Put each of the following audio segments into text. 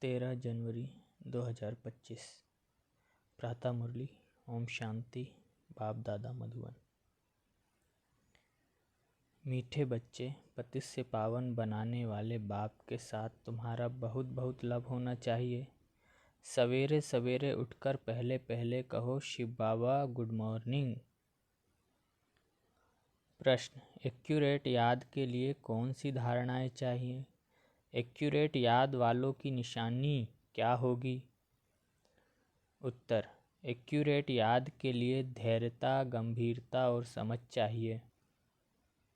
13 जनवरी 2025। प्रातः मुरली। ओम शांति। बाप दादा मधुबन। मीठे बच्चे, पतित से पावन बनाने वाले बाप के साथ तुम्हारा बहुत बहुत लव होना चाहिए। सवेरे सवेरे उठकर पहले पहले कहो शिव बाबा गुड मॉर्निंग। प्रश्न: एक्यूरेट याद के लिए कौन सी धारणाएं चाहिए? एक्यूरेट याद वालों की निशानी क्या होगी? उत्तर: एक्यूरेट याद के लिए धैर्यता, गंभीरता और समझ चाहिए।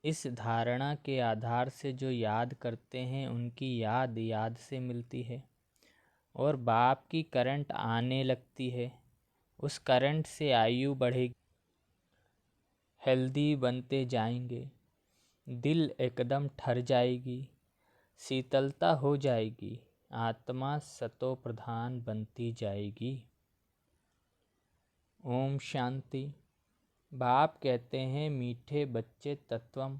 इस धारणा के आधार से जो याद करते हैं उनकी याद से मिलती है और बाप की करंट आने लगती है। उस करंट से आयु बढ़ेगी, हेल्दी बनते जाएंगे, दिल एकदम ठर जाएगी, शीतलता हो जाएगी, आत्मा सतो प्रधान बनती जाएगी। ओम शांति। बाप कहते हैं मीठे बच्चे तत्वम,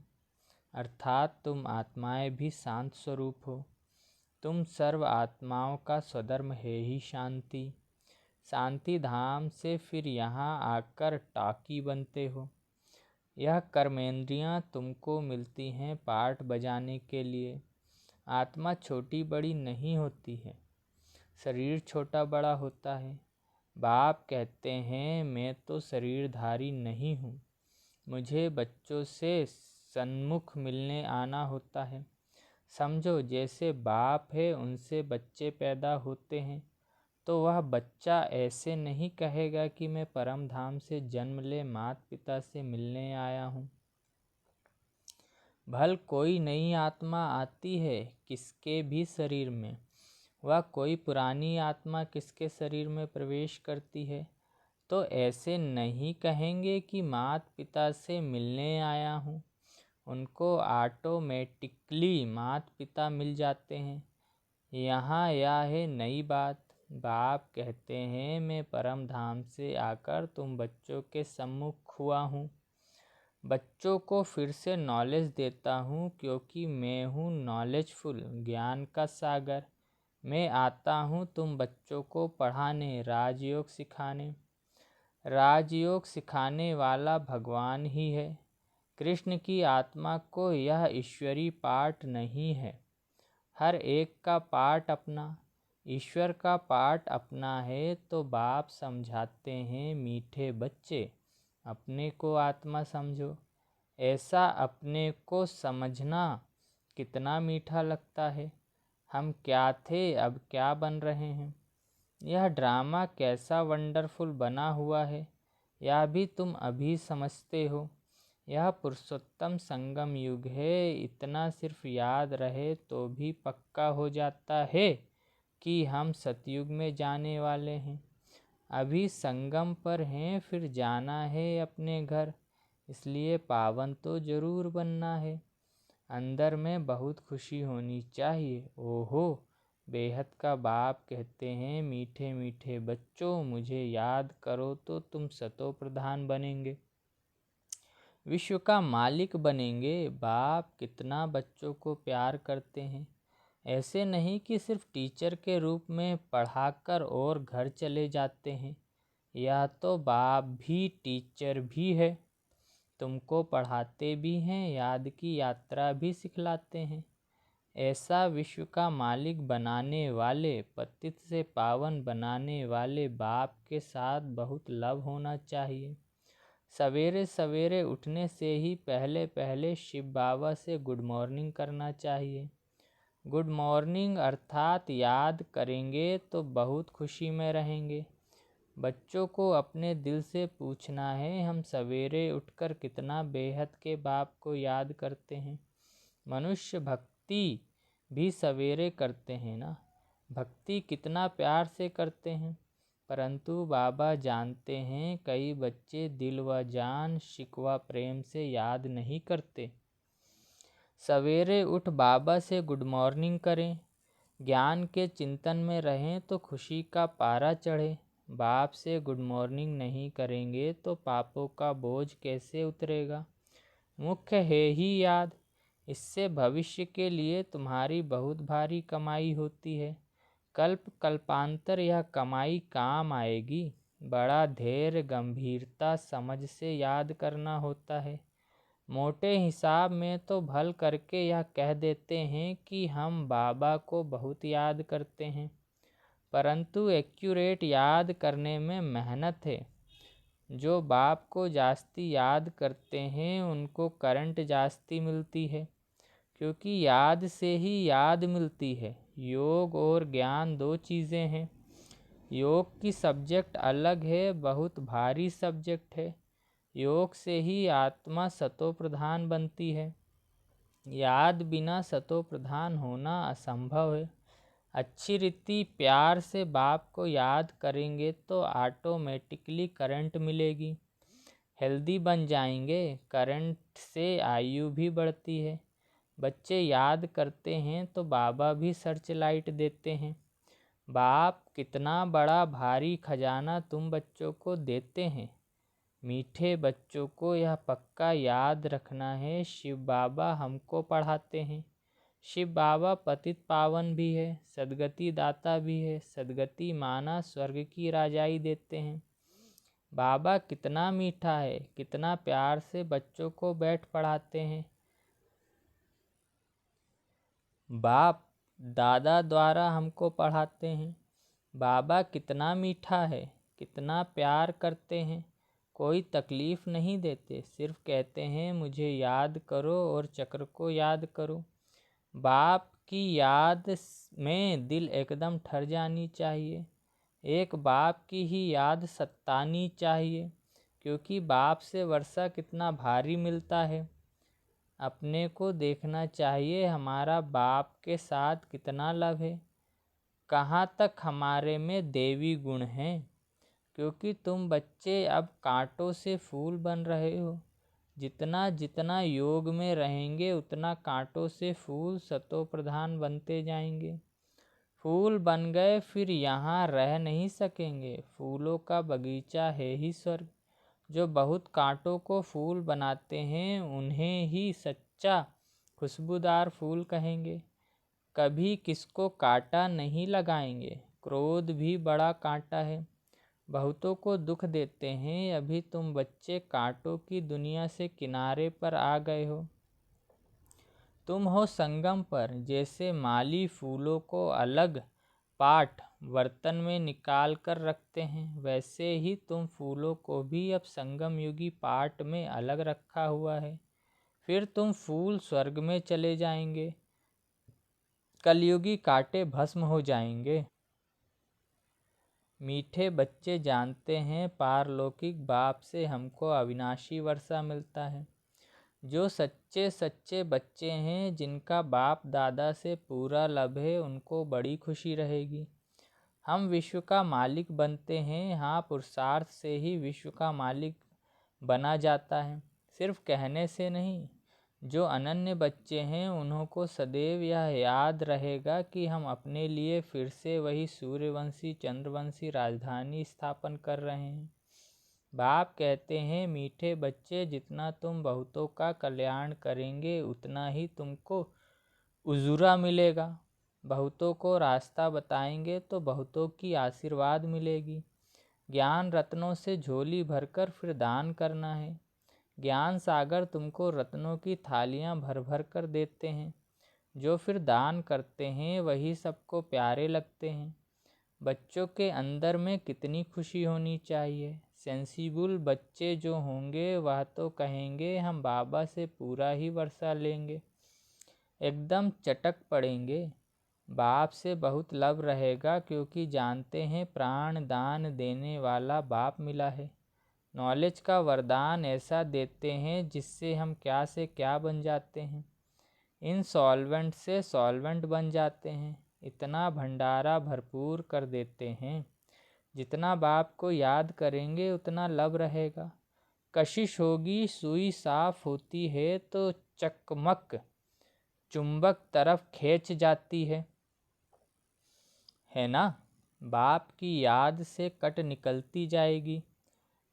अर्थात तुम आत्माएं भी शांत स्वरूप हो। तुम सर्व आत्माओं का स्वधर्म है ही शांति। शांति धाम से फिर यहाँ आकर टाकी बनते हो। यह कर्मेंद्रियाँ तुमको मिलती हैं पाठ बजाने के लिए। आत्मा छोटी बड़ी नहीं होती है, शरीर छोटा बड़ा होता है। बाप कहते हैं मैं तो शरीरधारी नहीं हूँ, मुझे बच्चों से सन्मुख मिलने आना होता है। समझो जैसे बाप है उनसे बच्चे पैदा होते हैं तो वह बच्चा ऐसे नहीं कहेगा कि मैं परम धाम से जन्म ले माता पिता से मिलने आया हूँ। भल कोई नई आत्मा आती है किसके भी शरीर में, वह कोई पुरानी आत्मा किसके शरीर में प्रवेश करती है तो ऐसे नहीं कहेंगे कि माता पिता से मिलने आया हूँ। उनको ऑटोमेटिकली माता पिता मिल जाते हैं। यहाँ यह है नई बात। बाप कहते हैं मैं परम धाम से आकर तुम बच्चों के सम्मुख हुआ हूँ। बच्चों को फिर से नॉलेज देता हूँ क्योंकि मैं हूँ नॉलेजफुल, ज्ञान का सागर। मैं आता हूँ तुम बच्चों को पढ़ाने, राजयोग सिखाने। राजयोग सिखाने वाला भगवान ही है। कृष्ण की आत्मा को यह ईश्वरी पाठ नहीं है। हर एक का पाठ अपना, ईश्वर का पाठ अपना है। तो बाप समझाते हैं मीठे बच्चे, अपने को आत्मा समझो। ऐसा अपने को समझना कितना मीठा लगता है। हम क्या थे अब क्या बन रहे हैं। यह ड्रामा कैसा वंडरफुल बना हुआ है, यह भी तुम अभी समझते हो। यह पुरुषोत्तम संगम युग है। इतना सिर्फ याद रहे तो भी पक्का हो जाता है कि हम सतयुग में जाने वाले हैं। अभी संगम पर हैं, फिर जाना है अपने घर, इसलिए पावन तो जरूर बनना है। अंदर में बहुत खुशी होनी चाहिए। ओहो, बेहद का बाप कहते हैं मीठे मीठे बच्चों, मुझे याद करो तो तुम सतो प्रधान बनेंगे, विश्व का मालिक बनेंगे। बाप कितना बच्चों को प्यार करते हैं। ऐसे नहीं कि सिर्फ टीचर के रूप में पढ़ाकर और घर चले जाते हैं। यह तो बाप भी टीचर भी है, तुमको पढ़ाते भी हैं, याद की यात्रा भी सिखलाते हैं। ऐसा विश्व का मालिक बनाने वाले, पतित से पावन बनाने वाले बाप के साथ बहुत लव होना चाहिए। सवेरे सवेरे उठने से ही पहले पहले शिव बाबा से गुड मॉर्निंग करना चाहिए। गुड मॉर्निंग अर्थात याद करेंगे तो बहुत खुशी में रहेंगे। बच्चों को अपने दिल से पूछना है हम सवेरे उठकर कितना बेहद के बाप को याद करते हैं। मनुष्य भक्ति भी सवेरे करते हैं ना, भक्ति कितना प्यार से करते हैं। परंतु बाबा जानते हैं कई बच्चे दिल व जान, शिकवा प्रेम से याद नहीं करते। सवेरे उठ बाबा से गुड मॉर्निंग करें, ज्ञान के चिंतन में रहें तो खुशी का पारा चढ़े। बाप से गुड मॉर्निंग नहीं करेंगे तो पापों का बोझ कैसे उतरेगा। मुख्य है ही याद, इससे भविष्य के लिए तुम्हारी बहुत भारी कमाई होती है। कल्प कल्पांतर यह कमाई काम आएगी। बड़ा धैर्य गंभीरता समझ से याद करना होता है। मोटे हिसाब में तो भल करके यह कह देते हैं कि हम बाबा को बहुत याद करते हैं, परंतु एक्यूरेट याद करने में मेहनत है। जो बाप को जास्ती याद करते हैं उनको करंट जास्ती मिलती है, क्योंकि याद से ही याद मिलती है। योग और ज्ञान दो चीज़ें हैं। योग की सब्जेक्ट अलग है, बहुत भारी सब्जेक्ट है। योग से ही आत्मा सतो प्रधान बनती है। याद बिना सतो प्रधान होना असंभव है। अच्छी रीति प्यार से बाप को याद करेंगे तो ऑटोमेटिकली करंट मिलेगी, हेल्दी बन जाएंगे। करंट से आयु भी बढ़ती है। बच्चे याद करते हैं तो बाबा भी सर्च लाइट देते हैं। बाप कितना बड़ा भारी खजाना तुम बच्चों को देते हैं। मीठे बच्चों को यह पक्का याद रखना है, शिव बाबा हमको पढ़ाते हैं। शिव बाबा पतित पावन भी है, सदगति दाता भी है। सदगति माना स्वर्ग की राजाई देते हैं। बाबा कितना मीठा है, कितना प्यार से बच्चों को बैठ पढ़ाते हैं। बाप दादा द्वारा हमको पढ़ाते हैं। बाबा कितना मीठा है, कितना प्यार करते हैं। कोई तकलीफ़ नहीं देते, सिर्फ कहते हैं मुझे याद करो और चक्र को याद करो। बाप की याद में दिल एकदम ठर जानी चाहिए। एक बाप की ही याद सतानी चाहिए, क्योंकि बाप से वर्षा कितना भारी मिलता है। अपने को देखना चाहिए हमारा बाप के साथ कितना लव है, कहाँ तक हमारे में देवी गुण हैं। क्योंकि तुम बच्चे अब कांटों से फूल बन रहे हो। जितना जितना योग में रहेंगे उतना कांटों से फूल सतो प्रधान बनते जाएंगे। फूल बन गए फिर यहाँ रह नहीं सकेंगे। फूलों का बगीचा है ही स्वर्ग। जो बहुत कांटों को फूल बनाते हैं उन्हें ही सच्चा खुशबूदार फूल कहेंगे। कभी किसको कांटा नहीं लगाएंगे। क्रोध भी बड़ा कांटा है, बहुतों को दुख देते हैं। अभी तुम बच्चे कांटों की दुनिया से किनारे पर आ गए हो। तुम हो संगम पर। जैसे माली फूलों को अलग पाट बर्तन में निकाल कर रखते हैं, वैसे ही तुम फूलों को भी अब संगम युगी पाट में अलग रखा हुआ है। फिर तुम फूल स्वर्ग में चले जाएंगे, कलयुगी कांटे भस्म हो जाएंगे। मीठे बच्चे जानते हैं पारलौकिक बाप से हमको अविनाशी वर्षा मिलता है। जो सच्चे सच्चे बच्चे हैं, जिनका बाप दादा से पूरा लव है, उनको बड़ी खुशी रहेगी। हम विश्व का मालिक बनते हैं। हाँ, पुरुषार्थ से ही विश्व का मालिक बना जाता है, सिर्फ कहने से नहीं। जो अनन्य बच्चे हैं उन्हों को सदैव यह याद रहेगा कि हम अपने लिए फिर से वही सूर्यवंशी चंद्रवंशी राजधानी स्थापन कर रहे हैं। बाप कहते हैं मीठे बच्चे, जितना तुम बहुतों का कल्याण करेंगे उतना ही तुमको उजूरा मिलेगा। बहुतों को रास्ता बताएंगे तो बहुतों की आशीर्वाद मिलेगी। ज्ञान रत्नों से झोली भरकर फिर दान करना है। ज्ञान सागर तुमको रत्नों की थालियां भर भर कर देते हैं। जो फिर दान करते हैं वही सबको प्यारे लगते हैं। बच्चों के अंदर में कितनी खुशी होनी चाहिए। सेंसिबल बच्चे जो होंगे वह तो कहेंगे हम बाबा से पूरा ही वर्षा लेंगे, एकदम चटक पड़ेंगे। बाप से बहुत लव रहेगा, क्योंकि जानते हैं प्राण दान देने वाला बाप मिला है। नॉलेज का वरदान ऐसा देते हैं जिससे हम क्या से क्या बन जाते हैं। इनसॉल्वेंट से सॉल्वेंट बन जाते हैं। इतना भंडारा भरपूर कर देते हैं। जितना बाप को याद करेंगे उतना लव रहेगा। कशिश होगी, सुई साफ होती है तो चकमक चुंबक तरफ खींच जाती है ना। बाप की याद से कट निकलती जाएगी।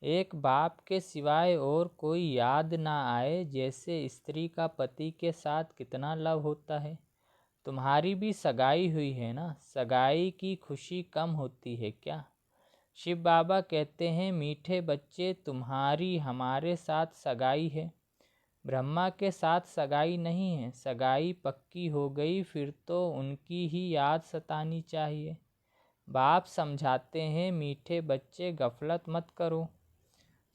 एक बाप के सिवाय और कोई याद ना आए। जैसे स्त्री का पति के साथ कितना लव होता है, तुम्हारी भी सगाई हुई है ना, सगाई की खुशी कम होती है क्या? शिव बाबा कहते हैं, मीठे बच्चे, तुम्हारी हमारे साथ सगाई है, ब्रह्मा के साथ सगाई नहीं है। सगाई पक्की हो गई फिर तो उनकी ही याद सतानी चाहिए। बाप समझाते हैं, मीठे बच्चे, गफलत मत करो,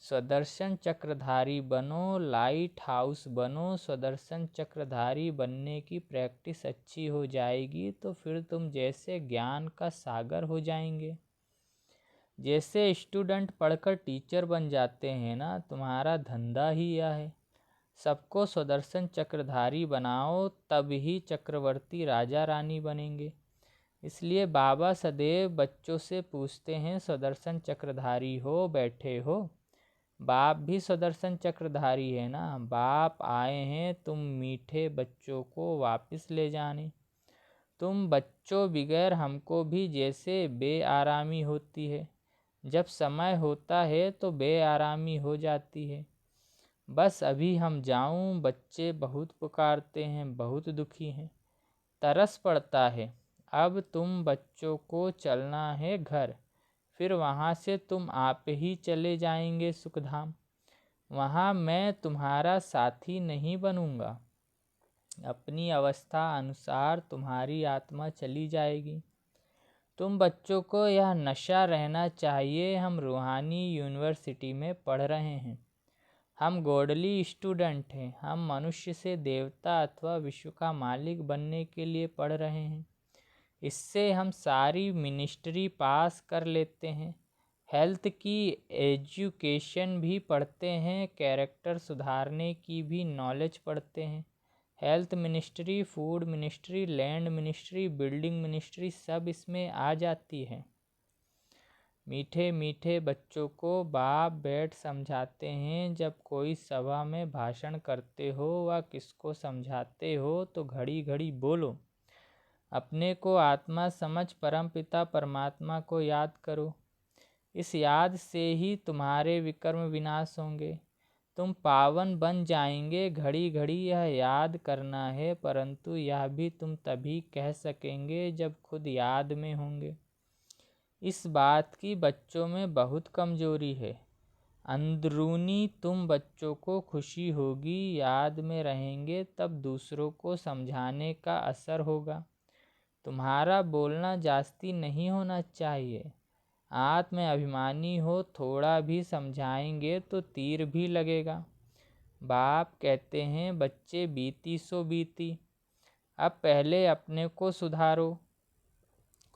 स्वदर्शन चक्रधारी बनो, लाइट हाउस बनो। स्वदर्शन चक्रधारी बनने की प्रैक्टिस अच्छी हो जाएगी तो फिर तुम जैसे ज्ञान का सागर हो जाएंगे। जैसे स्टूडेंट पढ़कर टीचर बन जाते हैं ना, तुम्हारा धंधा ही यह है, सबको स्वदर्शन चक्रधारी बनाओ, तब ही चक्रवर्ती राजा रानी बनेंगे। इसलिए बाबा सदैव बच्चों से पूछते हैं, स्वदर्शन चक्रधारी हो, बैठे हो? बाप भी स्वदर्शन चक्रधारी है ना। बाप आए हैं तुम मीठे बच्चों को वापस ले जाने। तुम बच्चों बिगैर हमको भी जैसे बेआरामी होती है, जब समय होता है तो बेआरामी हो जाती है। बस अभी हम जाऊं, बच्चे बहुत पुकारते हैं, बहुत दुखी हैं, तरस पड़ता है। अब तुम बच्चों को चलना है घर, फिर वहाँ से तुम आप ही चले जाएंगे सुखधाम। वहाँ मैं तुम्हारा साथी नहीं बनूंगा, अपनी अवस्था अनुसार तुम्हारी आत्मा चली जाएगी। तुम बच्चों को यह नशा रहना चाहिए, हम रूहानी यूनिवर्सिटी में पढ़ रहे हैं, हम गॉडली स्टूडेंट हैं, हम मनुष्य से देवता अथवा विश्व का मालिक बनने के लिए पढ़ रहे हैं। इससे हम सारी मिनिस्ट्री पास कर लेते हैं, हेल्थ की एजुकेशन भी पढ़ते हैं, कैरेक्टर सुधारने की भी नॉलेज पढ़ते हैं। Health ministry, food ministry, land ministry, building ministry सब इसमें आ जाती है। मीठे मीठे बच्चों को बाप बैठ समझाते हैं, जब कोई सभा में भाषण करते हो व किसको समझाते हो तो घड़ी घड़ी बोलो, अपने को आत्मा समझ परमपिता परमात्मा को याद करो। इस याद से ही तुम्हारे विकर्म विनाश होंगे, तुम पावन बन जाएंगे। घड़ी घड़ी यह याद करना है, परंतु यह भी तुम तभी कह सकेंगे जब खुद याद में होंगे। इस बात की बच्चों में बहुत कमजोरी है। अंदरूनी तुम बच्चों को खुशी होगी, याद में रहेंगे, तब दूसरों को समझाने का असर होगा। तुम्हारा बोलना जास्ती नहीं होना चाहिए। आत्म अभिमानी हो, थोड़ा भी समझाएंगे तो तीर भी लगेगा। बाप कहते हैं, बच्चे बीती सो बीती, अब पहले अपने को सुधारो।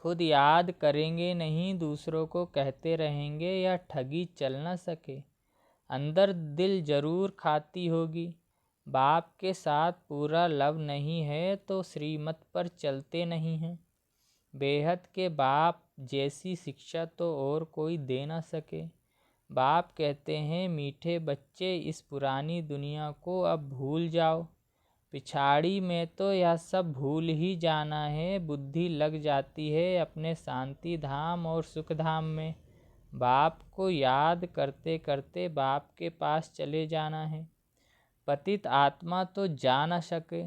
खुद याद करेंगे नहीं, दूसरों को कहते रहेंगे, या ठगी चल न सके। अंदर दिल जरूर खाती होगी। बाप के साथ पूरा लव नहीं है तो श्रीमत पर चलते नहीं हैं। बेहद के बाप जैसी शिक्षा तो और कोई दे ना सके। बाप कहते हैं, मीठे बच्चे, इस पुरानी दुनिया को अब भूल जाओ। पिछाड़ी में तो यह सब भूल ही जाना है। बुद्धि लग जाती है अपने शांति धाम और सुख धाम में। बाप को याद करते करते बाप के पास चले जाना है। पतित आत्मा तो जा न सके,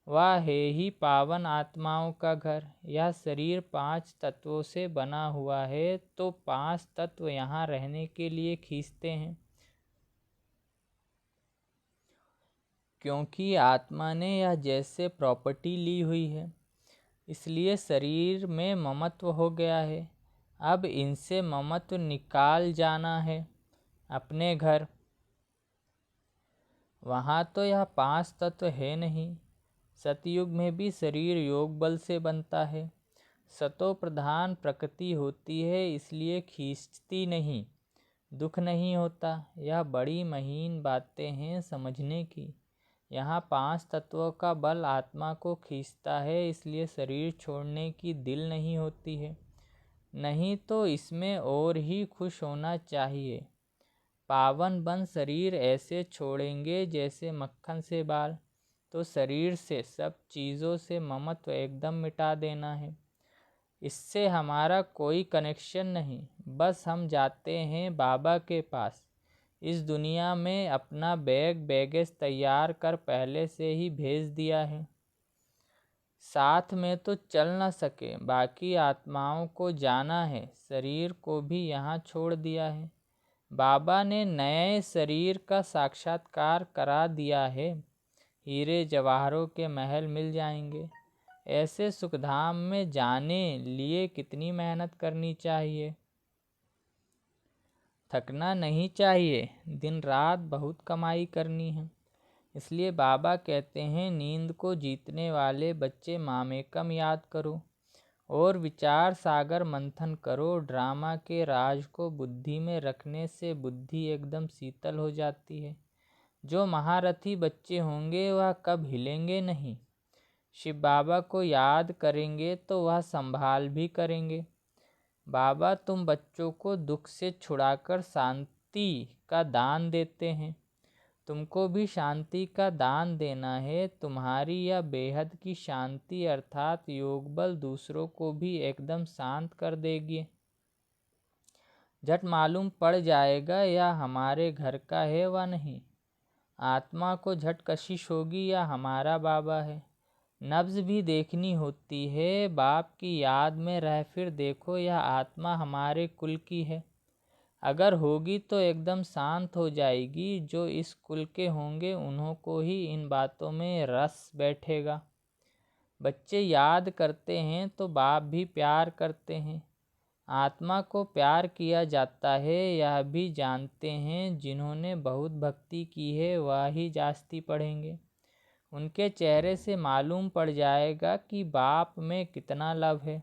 वह है ही पावन आत्माओं का घर। यह शरीर 5 तत्वों से बना हुआ है, तो 5 तत्व यहाँ रहने के लिए खींचते हैं, क्योंकि आत्मा ने यह जैसे प्रॉपर्टी ली हुई है, इसलिए शरीर में ममत्व हो गया है। अब इनसे ममत्व निकाल जाना है अपने घर। वहाँ तो यह 5 तत्व है नहीं। सतयुग में भी शरीर योग बल से बनता है। सतो प्रधान प्रकृति होती है, इसलिए खींचती नहीं, दुख नहीं होता। यह बड़ी महीन बातें हैं समझने की। यहाँ 5 तत्वों का बल आत्मा को खींचता है, इसलिए शरीर छोड़ने की दिल नहीं होती है। नहीं तो इसमें और ही खुश होना चाहिए। पावन बन शरीर ऐसे छोड़ेंगे जैसे मक्खन से बाल। तो शरीर से, सब चीज़ों से ममत्व एकदम मिटा देना है। इससे हमारा कोई कनेक्शन नहीं, बस हम जाते हैं बाबा के पास। इस दुनिया में अपना बैगेज तैयार कर पहले से ही भेज दिया है। साथ में तो चल न सके, बाकी आत्माओं को जाना है, शरीर को भी यहाँ छोड़ दिया है। बाबा ने नए शरीर का साक्षात्कार करा दिया है, हीरे जवाहरों के महल मिल जाएंगे। ऐसे सुखधाम में जाने लिए कितनी मेहनत करनी चाहिए। थकना नहीं चाहिए, दिन रात बहुत कमाई करनी है। इसलिए बाबा कहते हैं, नींद को जीतने वाले बच्चे मामेकम याद करो और विचार सागर मंथन करो। ड्रामा के राज को बुद्धि में रखने से बुद्धि एकदम शीतल हो जाती है। जो महारथी बच्चे होंगे वह कब हिलेंगे नहीं। शिव बाबा को याद करेंगे तो वह संभाल भी करेंगे। बाबा तुम बच्चों को दुख से छुड़ाकर शांति का दान देते हैं। तुमको भी शांति का दान देना है। तुम्हारी यह बेहद की शांति अर्थात योग बल दूसरों को भी एकदम शांत कर देगी। झट मालूम पड़ जाएगा यह हमारे घर का है व नहीं। आत्मा को झट कशिश होगी या हमारा बाबा है। नब्ज भी देखनी होती है। बाप की याद में रह फिर देखो यह आत्मा हमारे कुल की है। अगर होगी तो एकदम शांत हो जाएगी। जो इस कुल के होंगे उन्हों को ही इन बातों में रस बैठेगा। बच्चे याद करते हैं तो बाप भी प्यार करते हैं। आत्मा को प्यार किया जाता है यह भी जानते हैं। जिन्होंने बहुत भक्ति की है वह ही जास्ती पढ़ेंगे। उनके चेहरे से मालूम पड़ जाएगा कि बाप में कितना लव है।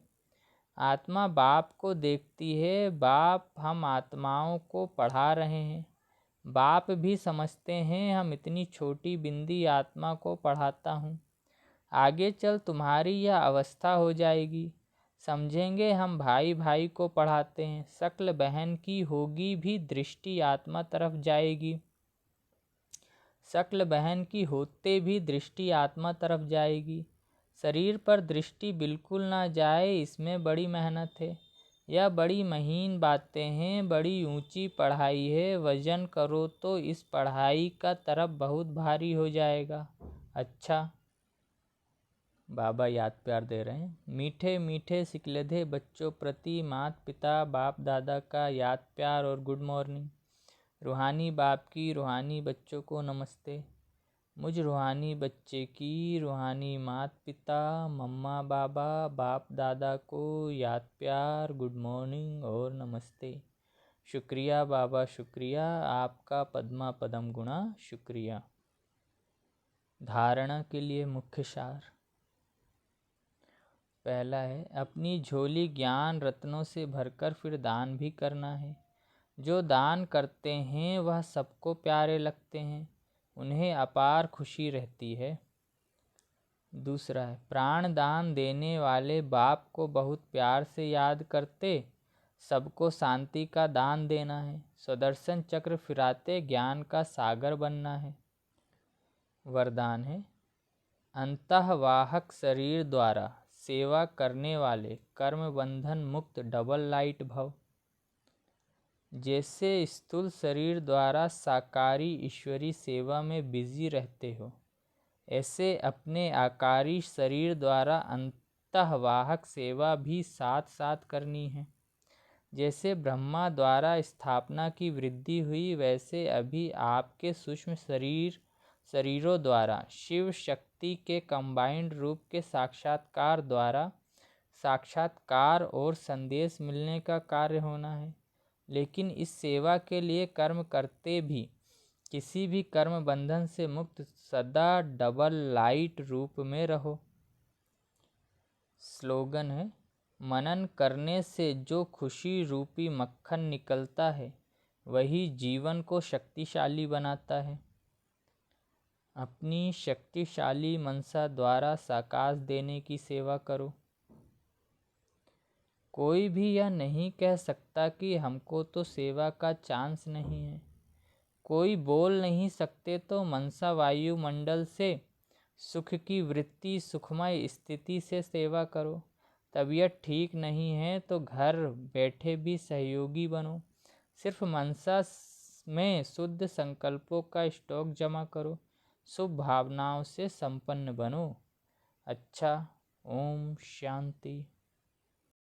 आत्मा बाप को देखती है। बाप हम आत्माओं को पढ़ा रहे हैं। बाप भी समझते हैं हम इतनी छोटी बिंदी आत्मा को पढ़ाता हूँ। आगे चल तुम्हारी यह अवस्था हो जाएगी। समझेंगे हम भाई भाई को पढ़ाते हैं। शक्ल बहन की होगी भी दृष्टि आत्मा तरफ जाएगी। शक्ल बहन की होते भी दृष्टि आत्मा तरफ जाएगी। शरीर पर दृष्टि बिल्कुल ना जाए इसमें बड़ी मेहनत है। यह बड़ी महीन बातें हैं, बड़ी ऊंची पढ़ाई है। वजन करो तो इस पढ़ाई का तरफ बहुत भारी हो जाएगा। अच्छा, बाबा याद प्यार दे रहे हैं। मीठे मीठे सिकलधे बच्चों प्रति माता पिता बाप दादा का याद प्यार और गुड मॉर्निंग। रूहानी बाप की रूहानी बच्चों को नमस्ते। मुझ रूहानी बच्चे की रूहानी माता पिता मम्मा बाबा बाप दादा को याद प्यार गुड मॉर्निंग और नमस्ते। शुक्रिया बाबा शुक्रिया, आपका पद्मा पदम गुणा शुक्रिया। धारणा के लिए मुख्य सार। पहला है, अपनी झोली ज्ञान रत्नों से भरकर फिर दान भी करना है। जो दान करते हैं वह सबको प्यारे लगते हैं, उन्हें अपार खुशी रहती है। दूसरा है, प्राण दान देने वाले बाप को बहुत प्यार से याद करते सबको शांति का दान देना है। सुदर्शन चक्र फिराते ज्ञान का सागर बनना है। वरदान है, अंतःवाहक शरीर द्वारा सेवा करने वाले कर्म बंधन मुक्त डबल लाइट भव। जैसे स्थूल शरीर द्वारा साकारी ईश्वरी सेवा में बिजी रहते हो, ऐसे अपने आकारी शरीर द्वारा अंतःवाहक सेवा भी साथ साथ करनी है। जैसे ब्रह्मा द्वारा स्थापना की वृद्धि हुई, वैसे अभी आपके सूक्ष्म शरीरों द्वारा शिव शक्ति के कंबाइंड रूप के साक्षात्कार द्वारा साक्षात्कार और संदेश मिलने का कार्य होना है। लेकिन इस सेवा के लिए कर्म करते भी किसी भी कर्म बंधन से मुक्त सदा डबल लाइट रूप में रहो। स्लोगन है, मनन करने से जो खुशी रूपी मक्खन निकलता है वही जीवन को शक्तिशाली बनाता है। अपनी शक्तिशाली मनसा द्वारा साकाश देने की सेवा करो। कोई भी यह नहीं कह सकता कि हमको तो सेवा का चांस नहीं है। कोई बोल नहीं सकते तो मनसा वायुमंडल से सुख की वृत्ति सुखमय स्थिति से सेवा करो। तबीयत ठीक नहीं है तो घर बैठे भी सहयोगी बनो। सिर्फ मनसा में शुद्ध संकल्पों का स्टॉक जमा करो। शुभ भावनाओं से संपन्न बनो। अच्छा, ओम शांति।